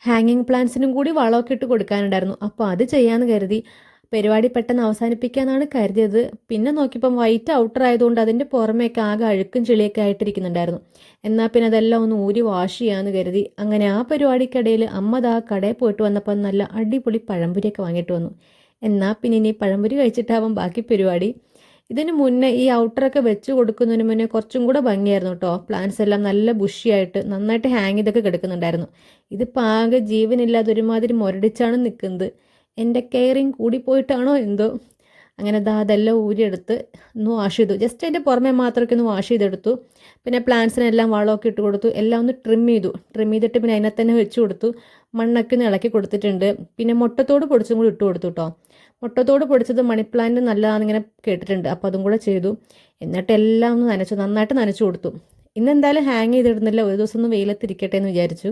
ഹാങ്ങിങ് പ്ലാന്റ്സിനും കൂടി വളമൊക്കെ ഇട്ട് കൊടുക്കാനുണ്ടായിരുന്നു. അപ്പോൾ അത് ചെയ്യാമെന്ന് കരുതി. പരിപാടി പെട്ടെന്ന് അവസാനിപ്പിക്കാനാണ് കരുതിയത്. പിന്നെ നോക്കിയപ്പം വൈറ്റ് ഔട്ടർ ആയതുകൊണ്ട് അതിൻ്റെ പുറമേയൊക്കെ ആകെ അഴുക്കും ചെളിയൊക്കെ ആയിട്ടിരിക്കുന്നുണ്ടായിരുന്നു. എന്നാൽ പിന്നെ അതെല്ലാം ഒന്ന് ഊരി വാഷ് ചെയ്യാമെന്ന് കരുതി. അങ്ങനെ ആ പരിപാടിക്കിടയിൽ അമ്മ ദാ കടയിൽ പോയിട്ട് വന്നപ്പോൾ നല്ല അടിപൊളി പഴംപൊരിയൊക്കെ വാങ്ങിയിട്ട് വന്നു. എന്നാൽ പിന്നെ ഇനി പഴംപൊരി കഴിച്ചിട്ടാവും ബാക്കി പരിപാടി. ഇതിന് മുന്നേ ഈ ഔട്ടറൊക്കെ വെച്ച് കൊടുക്കുന്നതിന് മുന്നേ കുറച്ചും കൂടെ ഭംഗിയായിരുന്നു കേട്ടോ. പ്ലാന്റ്സ് എല്ലാം നല്ല ബുഷിയായിട്ട് നന്നായിട്ട് ഹാങ് ചെയ്തൊക്കെ കിടക്കുന്നുണ്ടായിരുന്നു. ഇതിപ്പോൾ ആകെ ജീവനില്ലാതെ ഒരുമാതിരി മുരടിച്ചാണ് നിൽക്കുന്നത്. എൻ്റെ കെയറിങ് കൂടിപ്പോയിട്ടാണോ എന്തോ. അങ്ങനെ ദാ അതെല്ലാം ഊരിയെടുത്ത് ഒന്ന് വാഷ് ചെയ്തു. ജസ്റ്റ് അതിൻ്റെ പുറമെ മാത്രമൊക്കെ ഒന്ന് വാഷ് ചെയ്തെടുത്തു. പിന്നെ പ്ലാന്റ്സിനെല്ലാം വളമൊക്കെ ഇട്ട് കൊടുത്തു. എല്ലാം ഒന്ന് ട്രിം ചെയ്തു. ട്രിം ചെയ്തിട്ട് പിന്നെ അതിനകത്ത് തന്നെ വെച്ച് കൊടുത്തു. മണ്ണൊക്കെ ഒന്ന് ഇളക്കി കൊടുത്തിട്ടുണ്ട്. പിന്നെ മുട്ടത്തോട് പൊടിച്ചും കൂടി ഇട്ട് കൊടുത്തു കേട്ടോ. മുട്ടത്തോട് പൊടിച്ചത് മണി പ്ലാന്റ് നല്ലതാണെന്നിങ്ങനെ കേട്ടിട്ടുണ്ട്. അപ്പോൾ അതും കൂടെ ചെയ്തു. എന്നിട്ട് എല്ലാം ഒന്ന് നനച്ചു, നന്നായിട്ട് നനച്ചു കൊടുത്തു. ഇന്നെന്തായാലും ഹാങ് ചെയ്തിടുന്നില്ല, ഒരു ദിവസം ഒന്ന് വെയിലത്തിരിക്കട്ടെ എന്ന് വിചാരിച്ചു.